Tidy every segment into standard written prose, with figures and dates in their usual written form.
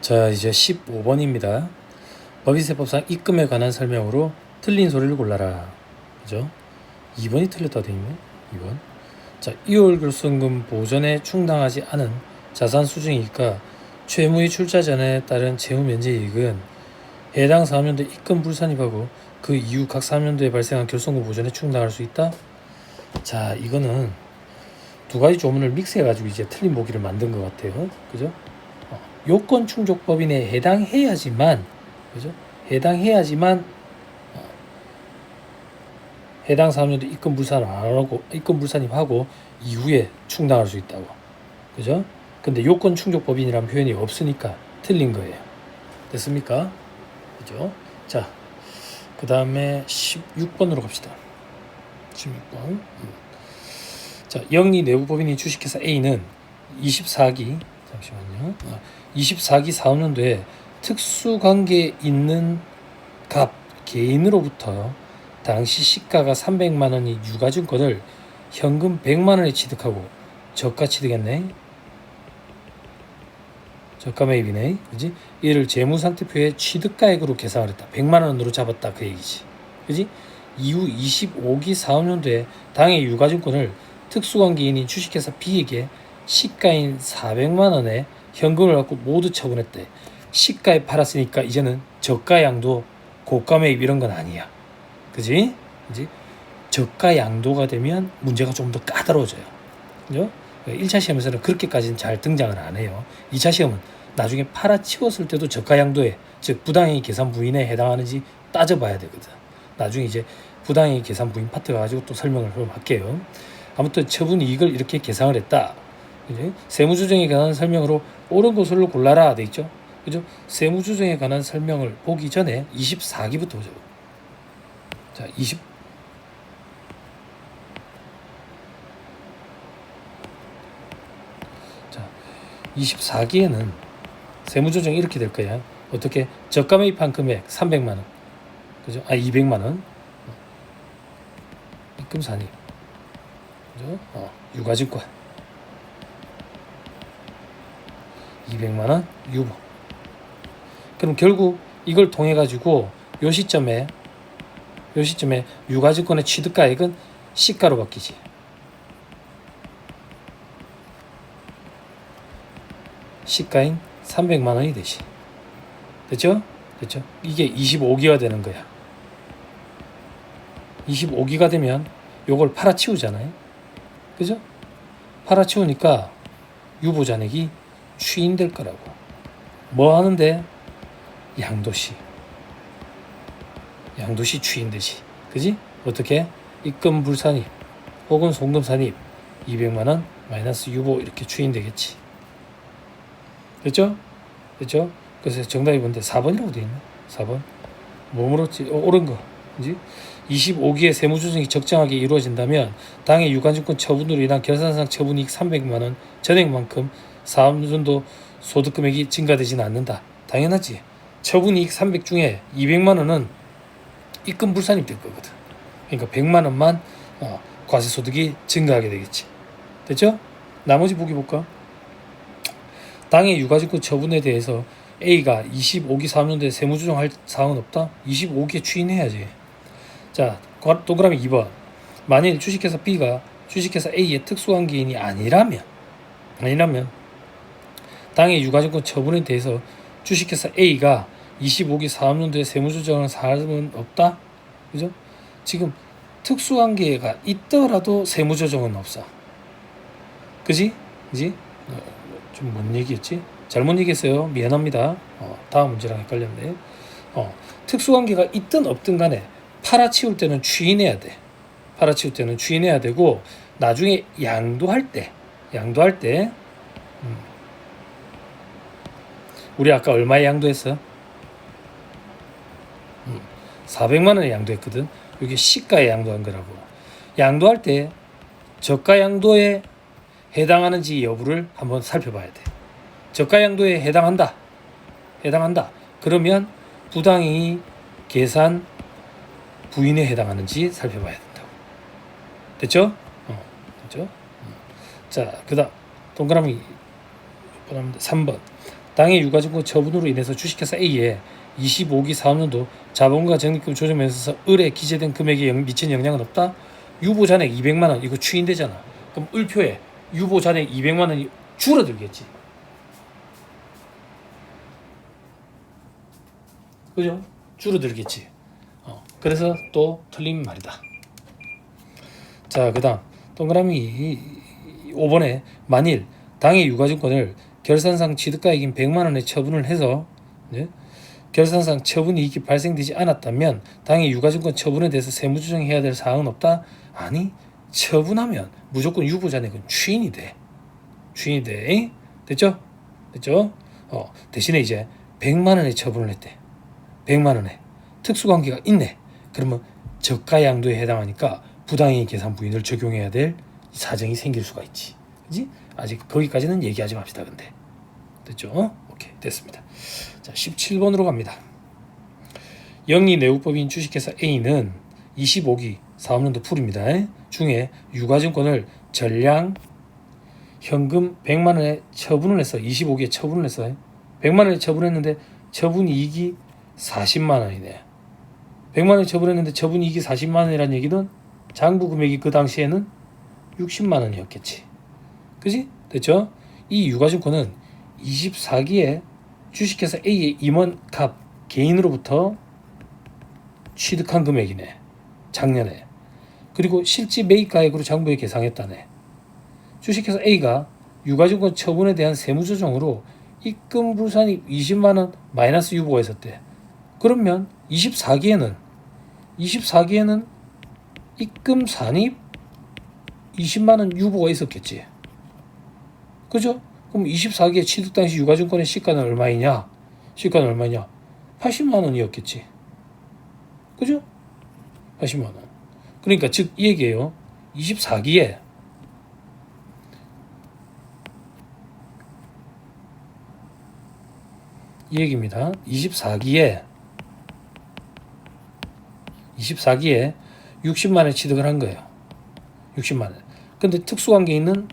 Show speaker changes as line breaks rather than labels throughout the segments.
자, 이제 15번입니다. 법인세법상 입금에 관한 설명으로 틀린 소리를 골라라. 그죠? 2번이 틀렸다 돼 있네. 2번. 자, 2월 결손금 보전에 충당하지 않은 자산 수증이익과 채무의 출자 전에 따른 채무 면제 이익은 해당 사업년도에 입금 불산입하고 그 이후 각 사업년도에 발생한 결손금 보전에 충당할 수 있다. 자, 이거는 두 가지 조문을 믹스해가지고 이제 틀린 보기를 만든 것 같아요. 그죠? 요건 충족 법인에 해당해야지만, 그죠? 해당해야지만 해당 사업년도 입금 불산 안 하고 입금 불산입하고 이후에 충당할 수 있다고, 그죠? 근데 요건 충족 법인이라는 표현이 없으니까 틀린 거예요. 됐습니까? 그죠? 자, 그 다음에 16번으로 갑시다. 16번. 자, 영리 내부 법인이 주식회사 A는 24기 잠시만요. 24기 사업년도에 특수관계에 있는 갑 개인으로부터 당시 시가가 300만 원이 유가증권을 현금 100만 원에 취득하고 저가 취득했네. 저가 매입이네. 그지? 이를 재무상태표에 취득가액으로 계산을 했다. 100만 원으로 잡았다. 그 얘기지. 그지? 이후 25기 사업년도에 당해 유가증권을 특수관계인인 주식회사 B에게 시가인 400만 원에 현금을 갖고 모두 처분했대. 시가에 팔았으니까 이제는 저가 양도 고가 매입 이런 건 아니야. 그지? 그지? 저가 양도가 되면 문제가 좀 더 까다로워져요. 그죠? 1차 시험에서는 그렇게까지는 잘 등장을 안 해요. 2차 시험은 나중에 팔아치웠을 때도 저가 양도에, 즉 부당이익 계산 부인에 해당하는지 따져봐야 되거든. 나중에 이제 부당이익 계산 부인 파트 가지고 또 설명을 좀 할게요. 아무튼 처분 이익을 이렇게 계상을 했다. 그죠? 세무조정에 관한 설명으로 옳은 것으로 골라라 돼 있죠. 그죠? 세무조정에 관한 설명을 보기 전에 24기부터 보죠. 자, 24기에는 세무조정이 이렇게 될 거야. 어떻게? 저가 매입한 금액 300만 원. 그죠? 200만 원. 입금 산입. 그죠? 유가증권 200만 원 유보. 그럼 결국 이걸 통해 가지고 요 시점에 유가증권의 취득가액은 시가로 바뀌지. 시가인 300만 원이 되지. 됐죠? 됐죠? 이게 25기가 되는 거야. 25기가 되면 요걸 팔아치우잖아요. 그죠? 팔아치우니까 유보잔액이 추인될 거라고. 뭐 하는데? 양도시 추인되지. 그지? 어떻게? 입금 불산입 혹은 송금 산입 200만 원 마이너스 유보 이렇게 추인되겠지. 됐죠? 됐죠? 그래서 정답이 뭔데? 4번이라고 되어 있네. 4번. 뭐 물었지? 옳은 거. 그지? 25기의 세무조정이 적정하게 이루어진다면 당해 유가증권 처분으로 인한 결산상 처분이익 300만 원 전액만큼 사업년도 소득금액이 증가되지는 않는다. 당연하지. 처분이익 300 중에 200만 원은 입금 불산입 될 거거든. 그러니까 100만 원만 과세소득이 증가하게 되겠지. 됐죠? 나머지 보기 볼까? 당해 유가증권 처분에 대해서 A가 25기 사업년도에 세무조정할 사항은 없다? 25기에 추인해야지. 자, 동그라미 2번. 만일 주식회사 B가 주식회사 A의 특수관계인이 아니라면 당해 유가증권 처분에 대해서 주식회사 A가 25기 사업년도에 세무조정하는 사항은 없다? 그죠? 지금 특수관계가 있더라도 세무조정은 없어. 그지? 그지? 좀 뭔 얘기였지? 잘못 얘기했어요. 미안합니다. 다음 문제랑 헷갈렸네. 특수관계가 있든 없든 간에 팔아치울 때는 추인해야 돼. 팔아치울 때는 추인해야 되고 나중에 양도할 때 우리 아까 얼마에 양도했어? 400만 원에 양도했거든. 이게 시가에 양도한 거라고. 양도할 때 저가 양도에 해당하는지 여부를 한번 살펴봐야 돼. 저가 양도에 해당한다. 그러면 부당이익 계산 부인에 해당하는지 살펴봐야 된다고. 됐죠? 됐죠? 자, 그다음 동그라미 3번. 당해 유가증권 처분으로 인해서 주식회사 A에 25기 사업년도 자본과 적립금 조정에 있어서 을에 기재된 금액에 미친 영향은 없다. 유보 잔액 200만 원 이거 추인되잖아. 그럼 을표에 유보 잔액 200만 원이 줄어들겠지. 그죠? 줄어들겠지. 그래서 또 틀린 말이다. 자, 그 다음 동그라미 5번에 만일 당해 유가증권을 결산상 취득가액인 100만 원에 처분을 해서 결산상 처분이익이 발생되지 않았다면 당해 유가증권 처분에 대해서 세무조정해야 될 사항은 없다? 아니, 처분하면 무조건 유보잔액은 추인이 돼. 추인이 돼. 됐죠? 대신에 이제 100만 원에 처분을 했대. 100만 원에 특수관계가 있네. 그러면 저가 양도에 해당하니까 부당이익 계산 부인을 적용해야 될 사정이 생길 수가 있지. 그지? 아직 거기까지는 얘기하지 맙시다. 근데 됐죠? 오케이, 됐습니다. 자, 17번으로 갑니다. 영리내후법인 주식회사 A는 25기 사업년도 풀입니다. 중에 유가증권을 전량 현금 100만 원에 처분을 했어. 25기에 처분을 했어. 100만 원에 처분했는데 처분이익이 40만 원이네. 100만 원에 처분했는데 처분이익이 40만 원이라는 얘기는 장부 금액이 그 당시에는 60만 원이었겠지. 그지? 됐죠? 이 유가증권은 24기에 주식회사 A의 임원갑 개인으로부터 취득한 금액이네. 작년에. 그리고 실제 매입가액으로 장부에 계상했다네. 주식회사 A가 유가증권 처분에 대한 세무조정으로 입금 불산입 20만 원 마이너스 유보가 있었대. 그러면 24기에는 입금 산입 20만 원 유보가 있었겠지. 그죠? 그럼 24기에 취득 당시 유가증권의 시가는 얼마이냐? 80만 원이었겠지. 그죠? 80만 원. 그러니까 즉 이 얘기예요. 24기에 이 얘기입니다. 24기에 60만 원 취득을 한 거예요. 60만 원. 근데 특수관계 있는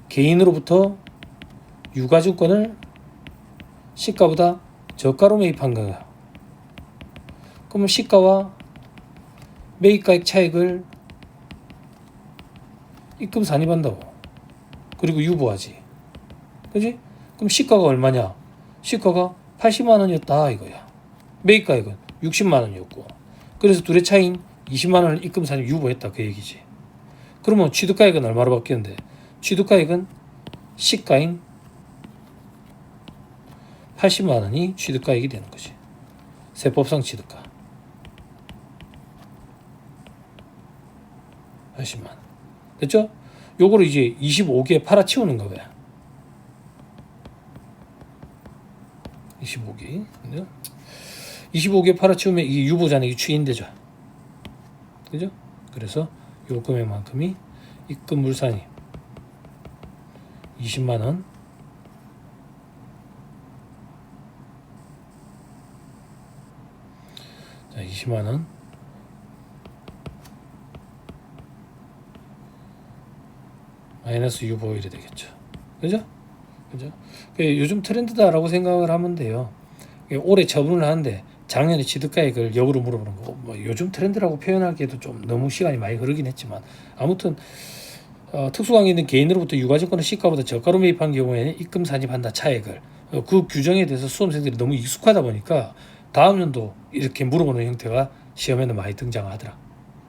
개인으로부터 유가증권을 시가보다 저가로 매입한 거예요. 그러면 시가와 매입가액 차익을 입금 산입한다고. 그리고 유보하지. 그지? 그럼 시가가 얼마냐? 시가가 80만 원이었다 이거야. 매입가액은 60만 원이었고. 그래서 둘의 차이인 20만 원을 입금 산입 유보했다 그 얘기지. 그러면 취득가액은 얼마로 바뀌는데? 취득가액은 시가인 80만 원이 취득가액이 되는 거지. 세법상 취득가 80만 원. 됐죠? 요거를 이제 25기에 팔아치우는 거야. 25기. 25기에 팔아치우면 이 유보잔액이 추인되죠. 그죠? 그래서 요 금액만큼이 입금 물산이 20만 원 자, 20만 원 마이너스 유보 이래 되겠죠. 그죠? 요즘 트렌드다라고 생각을 하면 돼요. 올해 처분을 하는데 작년에 취득가액을 역으로 물어보는 거, 뭐 요즘 트렌드라고 표현하기에도 좀 너무 시간이 많이 흐르긴 했지만 아무튼 특수관계 있는 개인으로부터 유가증권을 시가보다 저가로 매입한 경우에는 입금 산입한다 차액을 그 규정에 대해서 수험생들이 너무 익숙하다 보니까 다음 년도 이렇게 물어보는 형태가 시험에는 많이 등장하더라.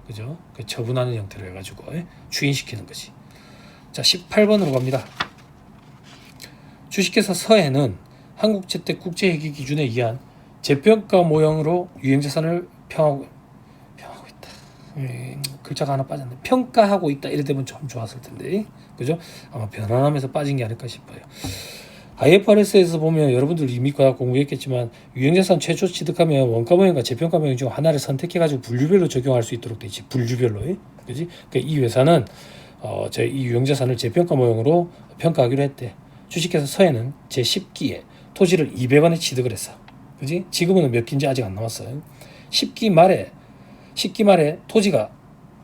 그죠? 그 처분하는 형태로 해가지고 추인시키는 거지. 자, 18번으로 갑니다. 주식회사 서해는 한국재택국제회계 기준에 의한 재평가 모형으로 유형자산을 평하고 있다. 글자가 하나 빠졌네. 평가하고 있다. 이래 되면 좀 좋았을 텐데. 그죠? 아마 변환하면서 빠진 게 아닐까 싶어요. IFRS에서 보면 여러분들 이미 공부했겠지만 유형자산 최초 취득하면 원가 모형과 재평가 모형 중 하나를 선택해가지고 분류별로 적용할 수 있도록 돼 있지. 분류별로. 그지? 그러니까 이 회사는 이 유형자산을 재평가 모형으로 평가하기로 했대. 주식회사 서해는 제10기에 토지를 200원에 취득을 했어. 그지? 지금은 몇 기인지 아직 안 나왔어요. 10기 말에 토지가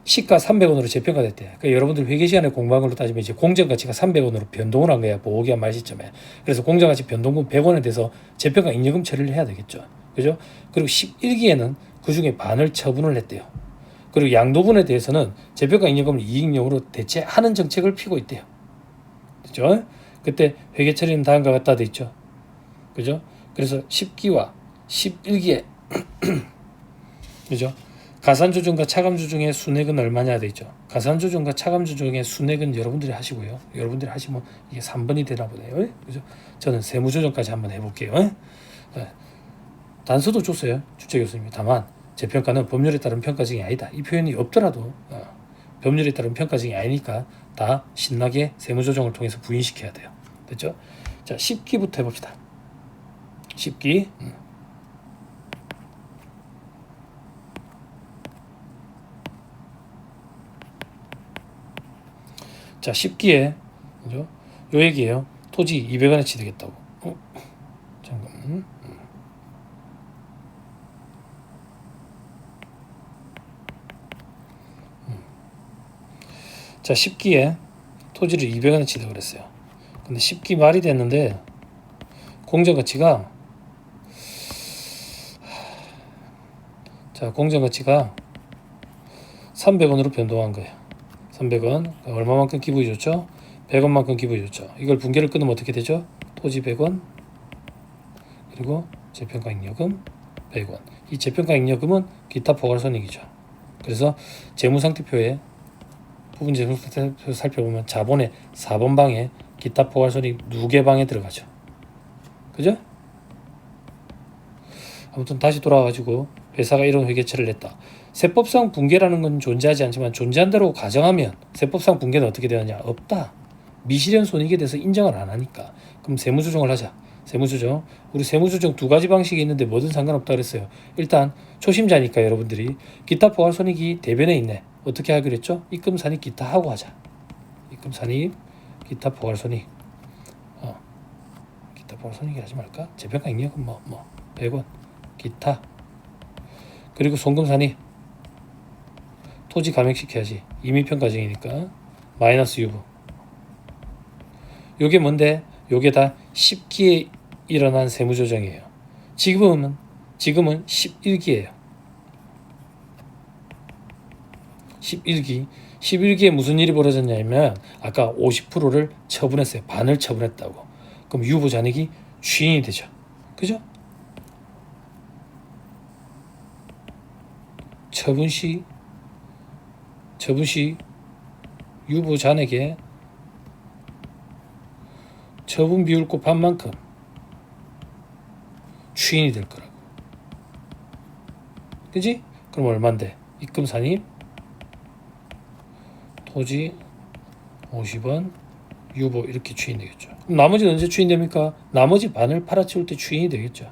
시가 300원으로 재평가됐대. 그러니까 여러분들 회계 시간에 공부한 걸로 따지면 이제 공정가치가 300원으로 변동을 한 거야. 보호기한 말 시점에. 그래서 공정가치 변동분 100원에 대해서 재평가 잉여금 처리를 해야 되겠죠. 그죠? 그리고 11기에는 그중에 반을 처분을 했대요. 그리고 양도분에 대해서는 재평가 잉여금을 이익용으로 대체하는 정책을 피고 있대요. 그죠? 그때 회계 처리는 다음과 같다 돼 있죠. 그죠? 그래서 10기와 11기에 그죠? 가산조정과 차감조정의 순액은 얼마냐 돼 있죠. 가산조정과 차감조정의 순액은 여러분들이 하시고요. 여러분들이 하시면 이게 3번이 되나 보네요. 그죠? 저는 세무조정까지 한번 해볼게요. 단서도 줬어요. 주최 교수님이. 다만 재평가는 법률에 따른 평가증이 아니다. 이 표현이 없더라도 법률에 따른 평가증이 아니니까 다 신나게 세무조정을 통해서 부인시켜야 돼요. 됐죠? 자, 10기부터 해봅시다. 10기. 자, 10기에 그죠? 요 얘기예요. 토지 200원에 취득했다고. 잠깐만. 자, 10기에 토지를 200원에 취득을 했어요. 근데 10기 말이 됐는데 공정가치가 자, 공정가치가 300원으로 변동한 거예요. 300원. 얼마만큼 기부해 줬죠? 100원만큼 기부해 줬죠. 이걸 분계를 끊으면 어떻게 되죠? 토지 100원 그리고 재평가 잉여금 100원. 이 재평가 잉여금은 기타 포괄손익이죠. 그래서 재무상태표에 부분 재무상태표 살펴보면 자본의 4번 방에 기타 포괄손익 누계방에 들어가죠. 그죠? 아무튼 다시 돌아와가지고 회사가 이런 회계처리를 했다. 세법상 분계라는 건 존재하지 않지만 존재한 대로 가정하면 세법상 분계는 어떻게 되느냐? 없다. 미실현 손익에 대해서 인정을 안 하니까. 그럼 세무조정을 하자. 세무조정. 우리 세무조정 두 가지 방식이 있는데 뭐든 상관없다 그랬어요. 일단 초심자니까 여러분들이 기타 포괄손익이 대변에 있네. 어떻게 하기로 했죠? 입금 산입 기타 하고 하자. 입금 산입 기타 포괄손익. 기타 포괄손익이 하지 말까? 재평가 잉여금 100원 기타 그리고 송금 산입 토지 감액시켜야지. 임의평가증이니까 마이너스 유부. 요게 뭔데? 요게 다 10기에 일어난 세무조정이에요. 지금은 11기예요. 11기에 무슨 일이 벌어졌냐면 아까 50%를 처분했어요. 반을 처분했다고. 그럼 유보 잔액이 주인이 되죠. 그죠? 처분 시 유보 잔액에 처분 비율 곱한 만큼 추인이 될 거라고. 그지? 그럼 얼만데? 입금 산입 토지 50원 유보 이렇게 추인 되겠죠. 그럼 나머지는 언제 추인됩니까? 나머지 반을 팔아치울 때 추인이 되겠죠.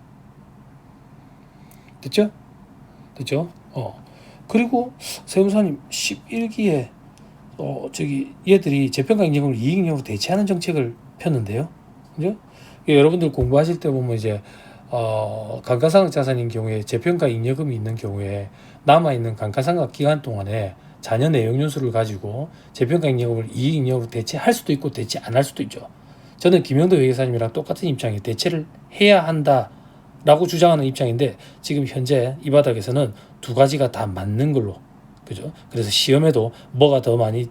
됐죠? 그리고 세무사님 11기에 얘들이 재평가 잉여금을 이익잉여금으로 대체하는 정책을 폈는데요. 그죠? 여러분들 공부하실 때 보면 이제 감가상각 자산인 경우에 재평가 잉여금이 있는 경우에 남아있는 감가상각 기간 동안에 자녀 내역연수를 가지고 재평가 잉여금을 이익잉여금으로 대체할 수도 있고 대체 안 할 수도 있죠. 저는 김영도 회계사님이랑 똑같은 입장에 대체를 해야 한다라고 주장하는 입장인데 지금 현재 이 바닥에서는 두 가지가 다 맞는 걸로. 그죠? 그래서 시험에도 뭐가 더 많이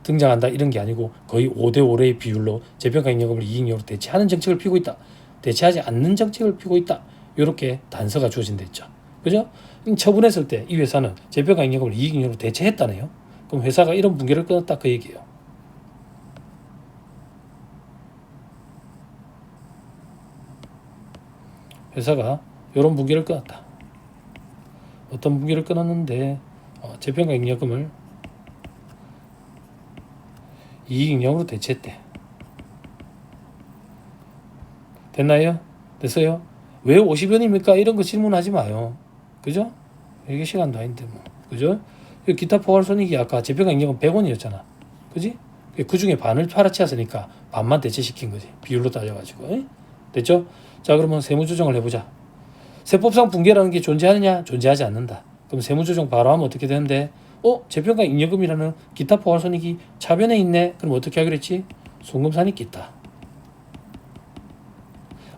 등장한다 이런 게 아니고 거의 5대5의 비율로 재평가 잉여금을 이익잉여금으로 대체하는 정책을 피고 있다. 대체하지 않는 정책을 피고 있다. 이렇게 단서가 주어진다 했죠. 그죠? 처분했을 때 이 회사는 재평가 잉여금을 이익잉여금으로 대체했다네요. 그럼 회사가 이런 분계를 끊었다 그 얘기예요. 회사가 이런 분계를 끊었다. 어떤 분계를 끊었는데 재평가 잉여금을 이익잉여금으로 대체했대. 됐나요? 됐어요? 왜 50원입니까? 이런 거 질문하지 마요. 그죠? 이게 시간도 아닌데 뭐. 그죠? 기타 포괄손익이 아까 재평가 잉여금 100원이었잖아. 그지? 그 중에 반을 팔아치웠으니까 반만 대체시킨 거지. 비율로 따져가지고. 됐죠? 자, 그러면 세무조정을 해보자. 세법상 분계라는 게 존재하느냐? 존재하지 않는다. 그럼 세무조정 바로 하면 어떻게 되는데 재평가 잉여금이라는 기타 포괄손익이 차변에 있네. 그럼 어떻게 하기로 했지? 송금산입 기타.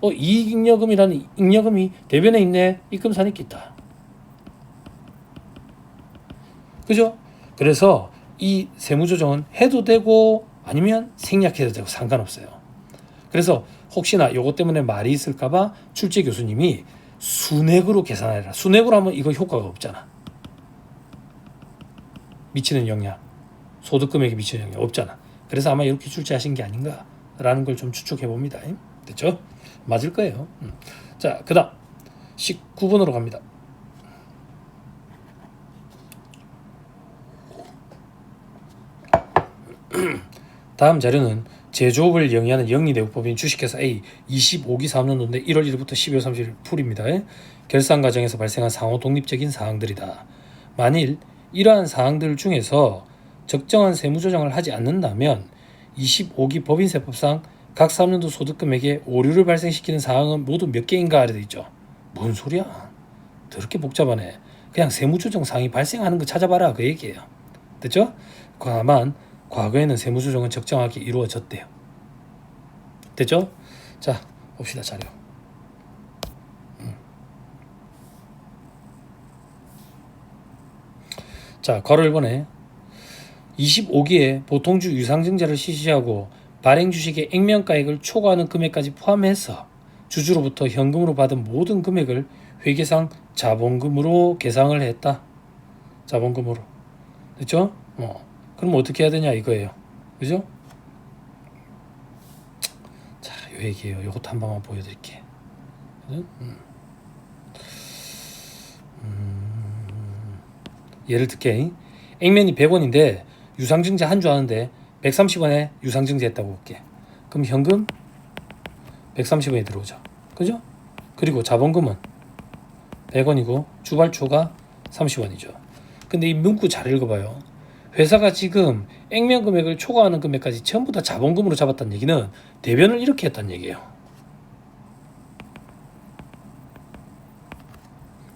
이익잉여금이라는 잉여금이 대변에 있네. 입금산입 기타. 그죠? 그래서 이 세무조정은 해도 되고 아니면 생략해도 되고 상관없어요. 그래서 혹시나 요것 때문에 말이 있을까봐 출제 교수님이 순액으로 계산하라. 순액으로 하면 이거 효과가 없잖아. 미치는 영향, 소득금액에 미치는 영향 없잖아. 그래서 아마 이렇게 출제하신 게 아닌가라는 걸 좀 추측해 봅니다. 됐죠? 맞을 거예요. 자, 그 다음 19번으로 갑니다. 다음 자료는 제조업을 영위하는 영리대우법인 주식회사 A 25기 사업연도인데 1월 1일부터 12월 30일 풀입니다. 결산 과정에서 발생한 상호 독립적인 사항들이다. 만일 이러한 사항들 중에서 적정한 세무조정을 하지 않는다면 25기 법인세법상 각 사업연도 소득금액에 오류를 발생시키는 사항은 모두 몇 개인가 하려 돼 있죠. 뭔 소리야? 더럽게 복잡하네. 그냥 세무조정 사항이 발생하는 거 찾아봐라 그 얘기예요. 됐죠? 다만 과거에는 세무조정은 적정하게 이루어졌대요. 됐죠? 자, 봅시다 자료. 자, 괄호 1번에 25기에 보통주 유상증자를 실시하고 발행 주식의 액면가액을 초과하는 금액까지 포함해서 주주로부터 현금으로 받은 모든 금액을 회계상 자본금으로 계상을 했다. 자본금으로. 됐죠? 그럼 어떻게 해야 되냐 이거예요. 그죠? 자, 요 얘기예요. 요것도 한 번만 보여드릴게. 예를 들게 액면이 100원인데 유상증자 한 주 하는데 130원에 유상증자 했다고 볼게. 그럼 현금 130원이 들어오죠. 그죠? 그리고 자본금은 100원이고 주발초가 30원이죠. 근데 이 문구 잘 읽어봐요. 회사가 지금 액면 금액을 초과하는 금액까지 전부 다 자본금으로 잡았다는 얘기는 대변을 이렇게 했다는 얘기예요.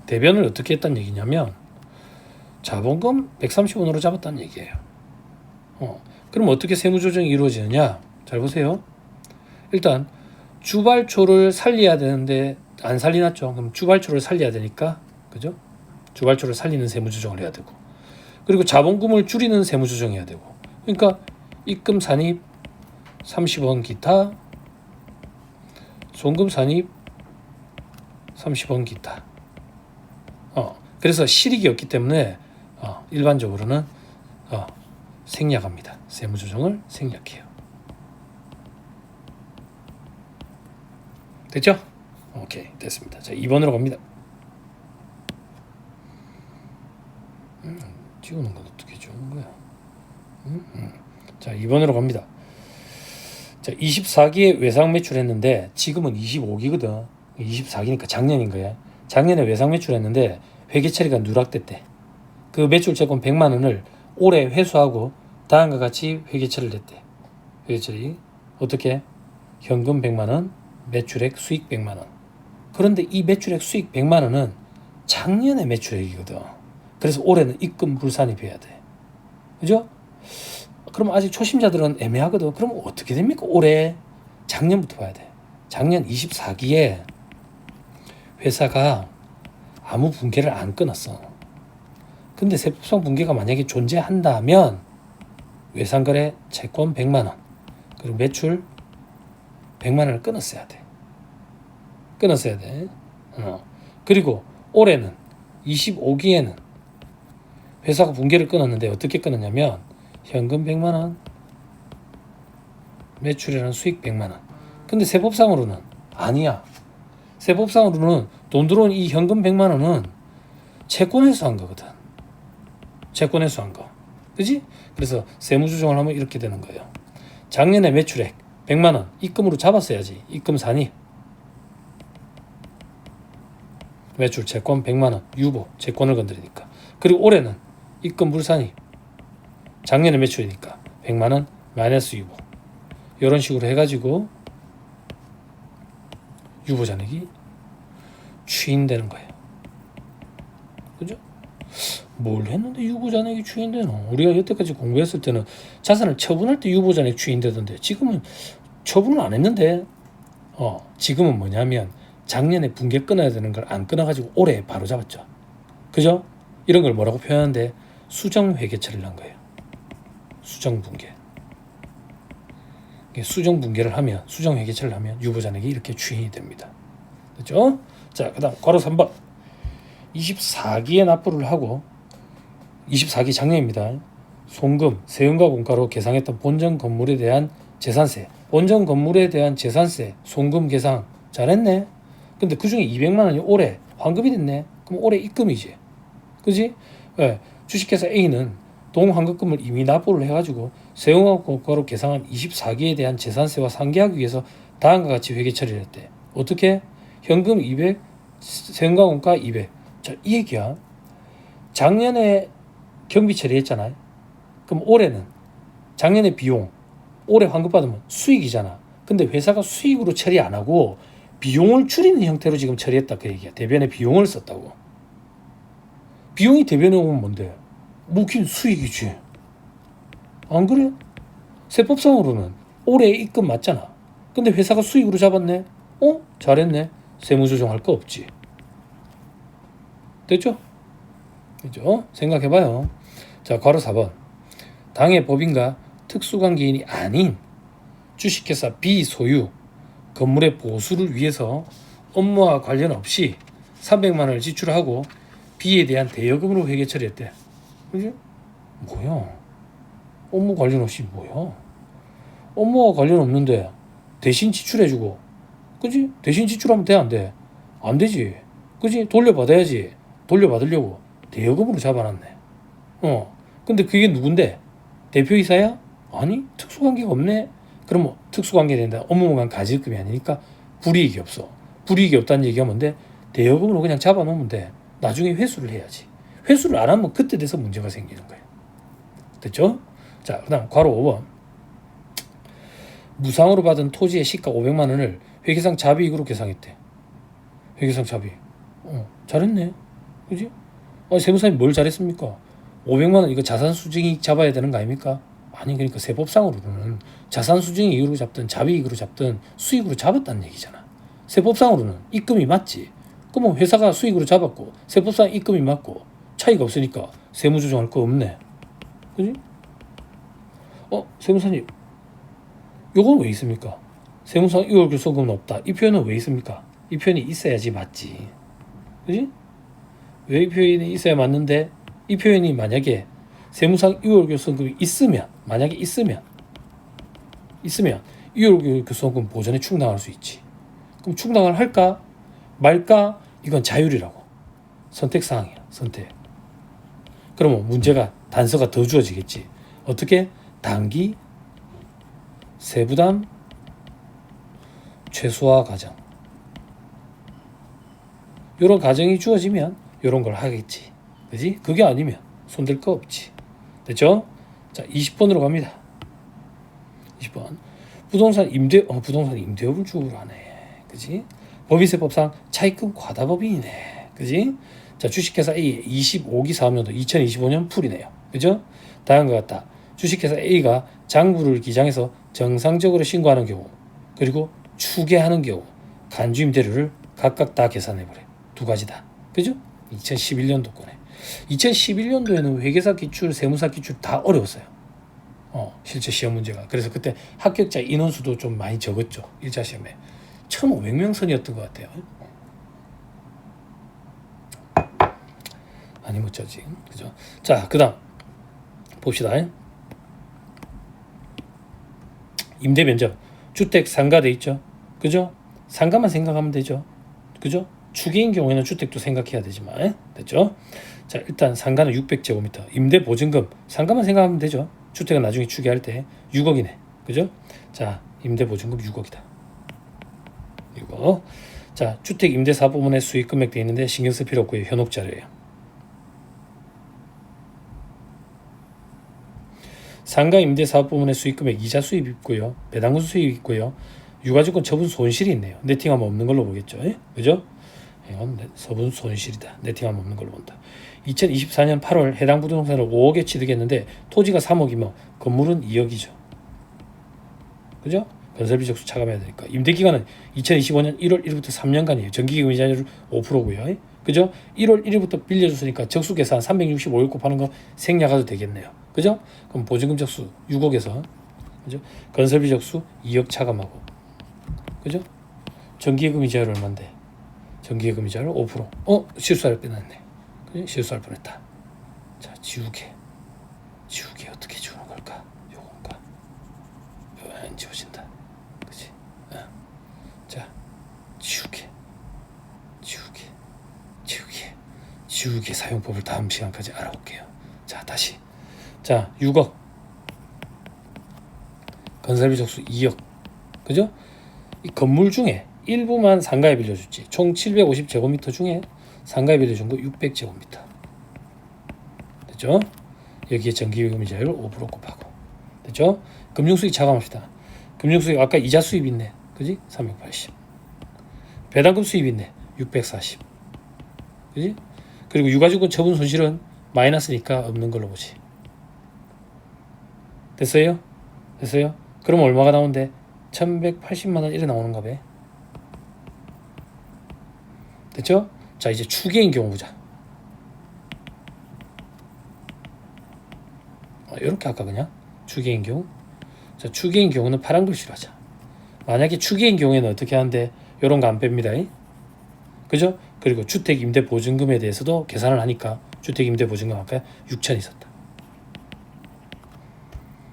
대변을 어떻게 했다는 얘기냐면 자본금 130원으로 잡았다는 얘기예요. 그럼 어떻게 세무조정이 이루어지느냐? 잘 보세요. 일단 주발초를 살려야 되는데 안 살리났죠. 그럼 주발초를 살려야 되니까, 그죠? 주발초를 살리는 세무조정을 해야 되고, 그리고 자본금을 줄이는 세무조정해야 되고. 그러니까 입금 산입 30원 기타, 송금 산입 30원 기타. 그래서 실익이 없기 때문에 일반적으로는 생략합니다. 세무조정을 생략해요. 됐죠? 오케이, 됐습니다. 자, 2번으로 갑니다. 지우는 건 어떻게 지우는 거야? 자, 2번으로 갑니다. 자, 24기에 외상 매출했는데 지금은 25기거든. 24기니까 작년인 거야. 작년에 외상 매출했는데 회계 처리가 누락됐대. 그 매출 채권 100만 원을 올해 회수하고 다음과 같이 회계 처리를 했대. 회계 처리 어떻게? 현금 100만 원, 매출액 수익 100만 원. 그런데 이 매출액 수익 100만 원은 작년의 매출액이거든. 그래서 올해는 입금 불산입해야 돼. 그죠? 그럼 아직 초심자들은 애매하거든. 그럼 어떻게 됩니까? 올해 작년부터 봐야 돼. 작년 24기에 회사가 아무 분괴를 안 끊었어. 근데 세법상 분괴가 만약에 존재한다면 외상거래 채권 100만 원 그리고 매출 100만 원을 끊었어야 돼. 끊었어야 돼. 그리고 올해는 25기에는 회사가 분괴를 끊었는데 어떻게 끊었냐면 현금 100만 원, 매출이라는 수익 100만 원. 근데 세법상으로는 아니야. 세법상으로는 돈 들어온 이 현금 100만 원은 채권에서 한 거거든. 채권에서 한 거. 그지? 그래서 세무조정을 하면 이렇게 되는 거예요. 작년에 매출액 100만 원 입금으로 잡았어야지. 입금 산입. 매출 채권 100만 원 유보 채권을 건드리니까. 그리고 올해는 입금 불산입. 작년에 매출이니까 100만 원 마이너스 유보. 이런 식으로 해가지고 유보 잔액이 추인되는 거예요. 그죠? 뭘 했는데 유보잔액이 추인되노? 우리가 여태까지 공부했을 때는 자산을 처분할 때 유보잔액 추인되던데 지금은 처분을 안 했는데 지금은 뭐냐면 작년에 분계 끊어야 되는 걸 안 끊어가지고 올해 바로 잡았죠. 그죠? 이런 걸 뭐라고 표현하는데 수정회계 처리를 한 거예요. 수정분계. 수정분계를 하면 수정회계 처리를 하면 유보잔액이 이렇게 추인이 됩니다. 그죠? 자, 그 다음 괄호 3번 24기에 납부를 하고 24기 작년입니다. 송금, 세금과 공가로 계상했던 본전 건물에 대한 재산세, 본전 건물에 대한 재산세, 송금 계상 잘했네. 근데 그중에 200만 원이 올해 환급이 됐네. 그럼 올해 입금이지. 그지? 네. 주식회사 A는 동환급금을 이미 납부를 해가지고 세금과 공가로 계상한 24기에 대한 재산세와 상기하기 위해서 다음과 같이 회계 처리를 했대. 어떻게? 현금 200, 세금과 공가 200. 자, 이 얘기야. 작년에 경비 처리했잖아요. 그럼 올해는 작년에 비용, 올해 환급받으면 수익이잖아. 근데 회사가 수익으로 처리 안 하고 비용을 줄이는 형태로 지금 처리했다 그 얘기야. 대변에 비용을 썼다고. 비용이 대변에 오면 뭔데? 묵힌 수익이지. 안 그래? 세법상으로는 올해 입금 맞잖아. 근데 회사가 수익으로 잡았네. 잘했네. 세무조정할 거 없지. 됐죠? 그죠? 생각해봐요. 자, 괄호 4번. 당해 법인과 특수관계인이 아닌 주식회사 B 소유 건물의 보수를 위해서 업무와 관련 없이 300만 원을 지출하고 B에 대한 대여금으로 회계 처리했대. 그지? 뭐야? 업무 관련 없이 뭐야? 업무와 관련 없는데 대신 지출해주고, 그지? 대신 지출하면 돼, 안 돼? 안 되지. 그지? 돌려받아야지. 돌려받으려고 대여금으로 잡아놨네. 근데 그게 누군데? 대표이사야? 아니, 특수관계가 없네. 그럼 뭐 특수관계 된다. 업무만 가질급이 아니니까 불이익이 없어. 불이익이 없다는 얘기가 뭔데? 대여금으로 그냥 잡아놓으면 돼. 나중에 회수를 해야지. 회수를 안 하면 그때 돼서 문제가 생기는 거예요. 됐죠? 자, 그 다음 괄호 5번. 무상으로 받은 토지의 시가 500만 원을 회계상 자비익으로 계상했대. 회계상 자비. 잘했네. 그지? 세무사님 뭘 잘했습니까? 500만 원 이거 자산 수증이익 잡아야 되는 거 아닙니까? 아니, 그러니까 세법상으로는 자산 수증이익으로 잡든 자비익으로 잡든 수익으로 잡았다는 얘기잖아. 세법상으로는 입금이 맞지. 그러면 회사가 수익으로 잡았고 세법상 입금이 맞고 차이가 없으니까 세무조정할 거 없네. 그지? 세무사님 요건 왜 있습니까? 세무상 이월교소금은 없다. 이 표현은 왜 있습니까? 이 표현이 있어야지 맞지. 그지? 왜 이 표현이 있어야 맞는데 이 표현이 만약에 세무상 이월교소금이 만약에 있으면 이월교소금 보전에 충당할 수 있지. 그럼 충당을 할까 말까? 이건 자율이라고. 선택사항이야. 선택. 그러면 문제가 단서가 더 주어지겠지. 어떻게? 단기 세부담 최소화 과정. 이런 과정이 주어지면 이런 걸 하겠지. 그지? 그게 아니면 손댈 거 없지. 됐죠? 자, 20번으로 갑니다. 20번. 부동산 임대업을 주로 하네. 그지? 법인세법상 차입금 과다법인이네. 그지? 자, 주식회사 A 25기 사업년도 2025년 풀이네요. 그죠? 다음과 같다. 주식회사 A가 장부를 기장해서 정상적으로 신고하는 경우, 그리고 추계하는 경우 간주임대료를 각각 다 계산해버려. 두 가지다. 그죠? 2011년도 거네. 2011년도에는 회계사 기출, 세무사 기출 다 어려웠어요. 실제 시험 문제가. 그래서 그때 합격자 인원수도 좀 많이 적었죠. 1차 시험에. 1,500명 선이었던 것 같아요. 아니 어쩌지. 그죠? 자, 그 다음 봅시다. 임대 면적. 주택 상가돼 있죠. 그죠? 상가만 생각하면 되죠. 그죠? 추계인 경우에는 주택도 생각해야 되지만. 됐죠? 자, 일단 상가는 600제곱미터. 임대 보증금. 상가만 생각하면 되죠. 주택은 나중에 추계할 때 6억이네. 그죠? 자, 임대 보증금 6억이다. 이거. 자, 주택 임대 사업부문에 수익 금액 돼 있는데 신경 쓸 필요 없고요. 현혹 자료예요. 상가 임대 사업 부문의 수익 금액 이자 수입 있고요. 배당금 수입 있고요. 유가증권 처분 손실이 있네요. 네팅하면 없는 걸로 보겠죠. 그죠? 이건 처분 손실이다. 네팅하면 없는 걸로 본다. 2024년 8월 해당 부동산을 5억에 취득했는데 토지가 3억이면 건물은 2억이죠. 그죠? 건설비 적수 차감해야 되니까. 임대기간은 2025년 1월 1일부터 3년간이에요. 정기기금 이자율 5%고요. 그죠? 1월 1일부터 빌려줬으니까 적수 계산 365일 곱하는 거 생략해도 되겠네요. 그죠? 그럼 보증금 적수 6억에서 그죠? 건설비 적수 2억 차감하고 그죠? 정기예금 이자율 얼마인데? 정기예금 이자율 5%. 실수할 뻔했네. 그죠? 실수할 뻔했다. 자, 지우개 어떻게 지우는 걸까? 요건가? 요 안 지워진다. 그치? 자, 지우개 사용법을 다음 시간까지 알아볼게요. 자, 다시. 자, 6억. 건설비 적수 2억. 그죠? 이 건물 중에 일부만 상가에 빌려줬지. 총 750제곱미터 중에 상가에 빌려준 거 600제곱미터. 됐죠? 여기에 정기예금 이자율 5% 곱하고. 됐죠? 금융수익 차감합시다. 금융수익 아까 이자 수입 있네. 그지? 380. 배당금 수입 있네. 640. 그지? 그리고 유가증권 처분 손실은 마이너스니까 없는 걸로 보지. 됐어요? 그럼 얼마가 나오는데? 1180만원 이래 나오는가 봐. 됐죠? 자, 이제 추계인 경우 보자. 이렇게 할까 그냥? 추계인 경우. 자, 추계인 경우는 파란 글씨로 하자. 만약에 추계인 경우에는 어떻게 하는데 이런 거 안 뺍니다. 그죠? 그리고 주택임대보증금에 대해서도 계산을 하니까 주택임대보증금 아까 6천 있었다.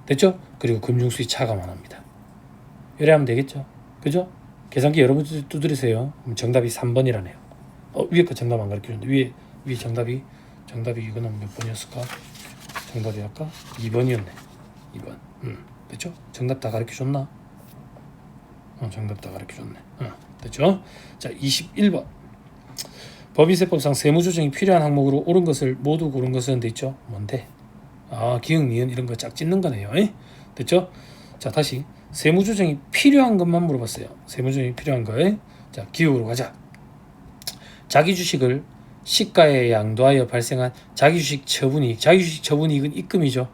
됐죠? 그리고 금융수익 차감만 합니다. 이래 하면 되겠죠? 그죠? 계산기 여러분들 두드리세요. 정답이 3번이라네요. 위에 거 정답 안 가르쳐줬는데 위에 정답이 이거는 몇 번이었을까? 정답이 아까 2번이었네. 2번. 됐죠? 정답 다 가르쳐줬나? 정답 다 가르쳐줬네. 됐죠? 자, 21번. 법인세법상 세무조정이 필요한 항목으로 옳은 것을 모두 고른 것은 돼 있죠? 뭔데? 기역, 니은 이런 거 짝 짓는 거네요. 됐죠? 자, 다시 세무조정이 필요한 것만 물어봤어요. 세무조정이 필요한 거에 자, 기역으로 가자. 자기 주식을 시가에 양도하여 발생한 자기주식 처분이익은 입금이죠.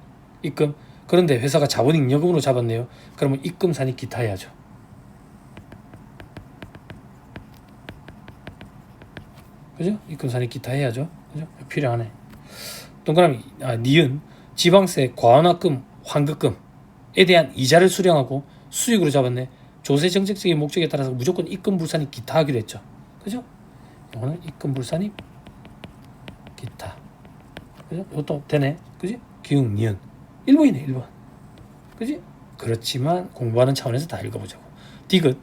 입금. 그런데 회사가 자본익여금으로 잡았네요. 그러면 입금산입 기타 해야죠. 그죠? 입금산입 기타 해야죠. 그죠? 필요하네. 동그라미 니은 지방세 과완화금 환급금에 대한 이자를 수령하고 수익으로 잡았네. 조세 정책적인 목적에 따라서 무조건 입금 불산입 기타 하기로 했죠. 그죠? 이거는 입금 불산입 기타. 그죠? 이것도 되네. 그지? 기역 니은 1번이네. 1번. 그지? 그렇지만 공부하는 차원에서 다 읽어보자고. 디귿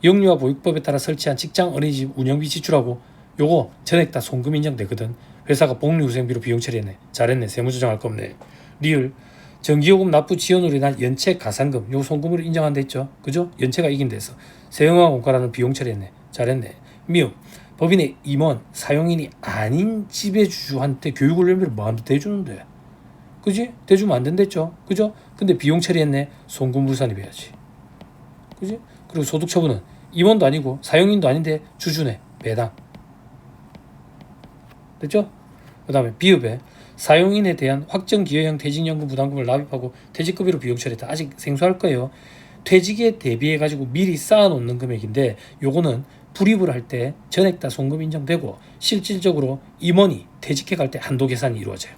영유아 보육법에 따라 설치한 직장 어린이집 운영비 지출하고 요거 전액 다 송금 인정되거든. 회사가 복리후생비로 비용 처리했네. 잘했네. 세무조정할 거 없네. 리을 전기요금 납부 지연으로 인한 연체 가산금 요 송금으로 인정한다 했죠. 그죠? 연체가 이긴 데서 세형화 공과라는 비용 처리했네. 잘했네. 미음 법인의 임원 사용인이 아닌 지배주주한테 교육훈련비를 마음대로 대주는데 그지? 대주면 안 된댔죠. 그죠? 근데 비용 처리했네. 송금 불산입해야지. 그지? 그리고 소득 처분은 임원도 아니고 사용인도 아닌데 주주네. 배당. 됐죠? 그 다음에 비읍에 사용인에 대한 확정기여형 퇴직연금 부담금을 납입하고 퇴직급여로 비용 처리했다. 아직 생소할 거예요. 퇴직에 대비해가지고 미리 쌓아놓는 금액인데 요거는 불입을 할 때 전액 다 송금 인정되고 실질적으로 임원이 퇴직해 갈 때 한도 계산이 이루어져요.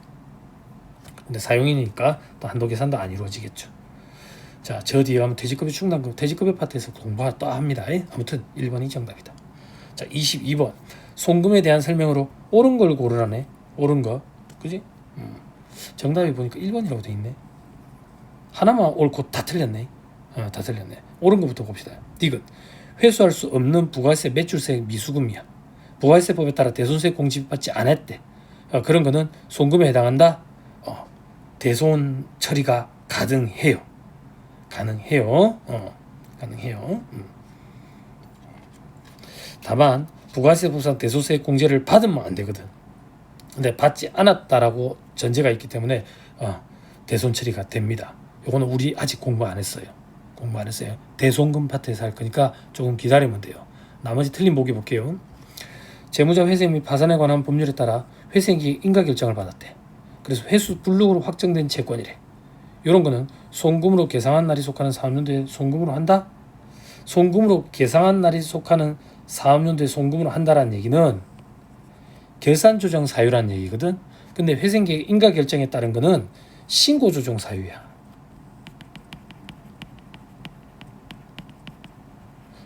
근데 사용인이니까 또 한도 계산도 안 이루어지겠죠. 자, 저 뒤에 가면 퇴직급여 충당금, 퇴직급여 파트에서 공부가 또 합니다. 아무튼 1번이 정답이다. 자, 22번 송금에 대한 설명으로 옳은 걸 고르라네. 옳은 거. 그지? 정답이 보니까 1번이라고 돼 있네. 하나만 옳고 다 틀렸네. 다 틀렸네. 옳은 것부터 봅시다. 디귿 회수할 수 없는 부가세 매출세 미수금이야. 부가세법에 따라 대손세 공제받지 않았대. 그런 거는 송금에 해당한다. 대손 처리가 가능해요. 가능해요. 다만 부가세법상 대손세 공제를 받으면 안 되거든. 근데 받지 않았다라고 전제가 있기 때문에 대손 처리가 됩니다. 요거는 우리 아직 공부 안 했어요. 대손금 파트에서 할 거니까 조금 기다리면 돼요. 나머지 틀린 보기 볼게요. 재무자 회생 및 파산에 관한 법률에 따라 회생기획 인가 결정을 받았대. 그래서 회수 불능으로 확정된 채권이래. 이런 거는 송금으로 계상한 날이 속하는 사업연도에 송금으로 한다? 송금으로 계상한 날이 속하는 사업연도에 송금으로 한다라는 얘기는 결산조정 사유라는 얘기거든. 근데 회생계획 인가 결정에 따른 거는 신고조정 사유야.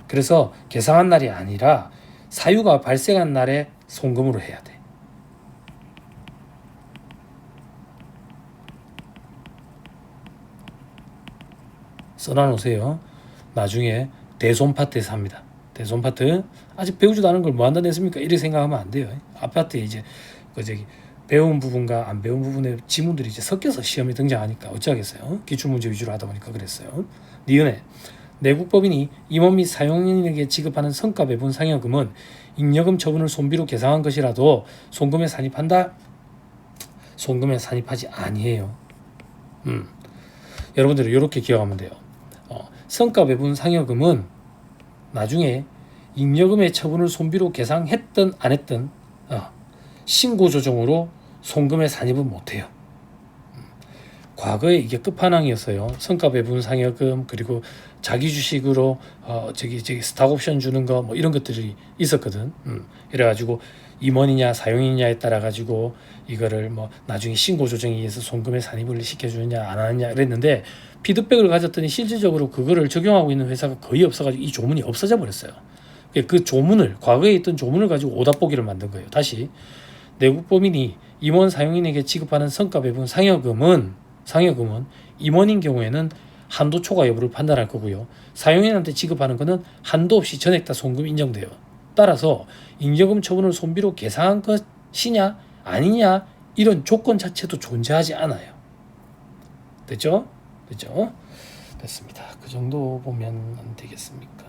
그래서 계상한 날이 아니라 사유가 발생한 날에 송금으로 해야 돼. 써놔놓으세요. 나중에 대손파트에서 합니다. 대손파트 아직 배우지도 않은 걸 뭐 한다 냈습니까? 이렇게 생각하면 안 돼요. 아파트에 이제 배운 부분과 안 배운 부분의 지문들이 이제 섞여서 시험에 등장하니까 어찌하겠어요. 기출문제 위주로 하다 보니까 그랬어요. 니은에 내국법인이 임원 및 사용인에게 지급하는 성과 배분 상여금은 잉여금 처분을 손비로 계상한 것이라도 송금에 산입한다? 송금에 산입하지 아니해요. 여러분들이 이렇게 기억하면 돼요. 성과 배분 상여금은 나중에 잉여금의 처분을 손비로 계상했든 안 했든 신고 조정으로 송금에 산입은 못해요. 과거에 이게 끝판왕이었어요. 성과 배분 상여금 그리고 자기 주식으로 스탁옵션 주는 거 뭐 이런 것들이 있었거든. 이래가지고 임원이냐 사용이냐에 따라 가지고 이거를 뭐 나중에 신고 조정에 의해서 송금에 산입을 시켜주느냐 안 하느냐 그랬는데 피드백을 가졌더니 실질적으로 그거를 적용하고 있는 회사가 거의 없어가지고 이 조문이 없어져 버렸어요. 그 조문을 과거에 있던 조문을 가지고 오답보기를 만든 거예요. 다시 내국법인이 임원 사용인에게 지급하는 성과 배분 상여금은 임원인 경우에는 한도 초과 여부를 판단할 거고요. 사용인한테 지급하는 것은 한도 없이 전액 다 송금 인정돼요. 따라서 잉여금 처분을 손비로 계상한 것이냐 아니냐 이런 조건 자체도 존재하지 않아요. 됐죠? 됐습니다. 그 정도 보면 안 되겠습니까?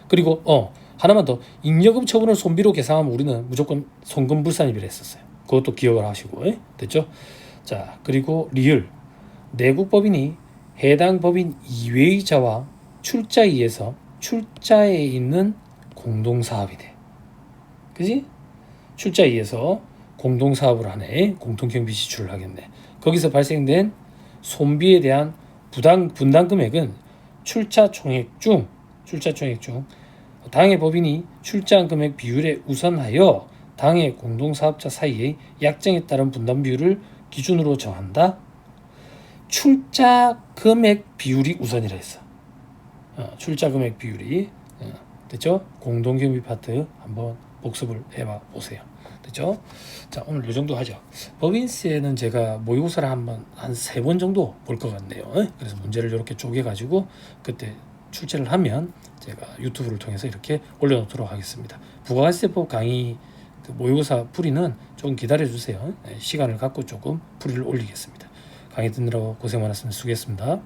그리고 하나만 더, 잉여금 처분을 손비로 계상하면 우리는 무조건 송금 불산입을 했었어요. 그것도 기억을 하시고. 됐죠? 자, 그리고 리을 내국법인이 해당 법인 이외의 자와 출자이에서 출자에 있는 공동사업이네. 그지? 출자이에서 공동사업을 하네. 공통경비 지출을 하겠네. 거기서 발생된 손비에 대한 분담 금액은 출자 총액 중 당해 법인이 출자한 금액 비율에 우선하여 당해 공동사업자 사이의 약정에 따른 분담 비율을 기준으로 정한다. 출자 금액 비율이 우선이라 했어. 출자 금액 비율이 됐죠? 공동경비 파트 한번 복습을 해봐 보세요. 됐죠? 자, 오늘 이 정도 하죠. 법인세는 제가 모의고사를 한 3번 정도 볼 것 같네요. 그래서 문제를 이렇게 쪼개가지고 그때 출제를 하면 제가 유튜브를 통해서 이렇게 올려놓도록 하겠습니다. 부가가치세법 강의 모의고사 풀이는 조금 기다려주세요. 시간을 갖고 조금 풀이를 올리겠습니다. 강의 듣느라고 고생 많았습니다. 수고했습니다.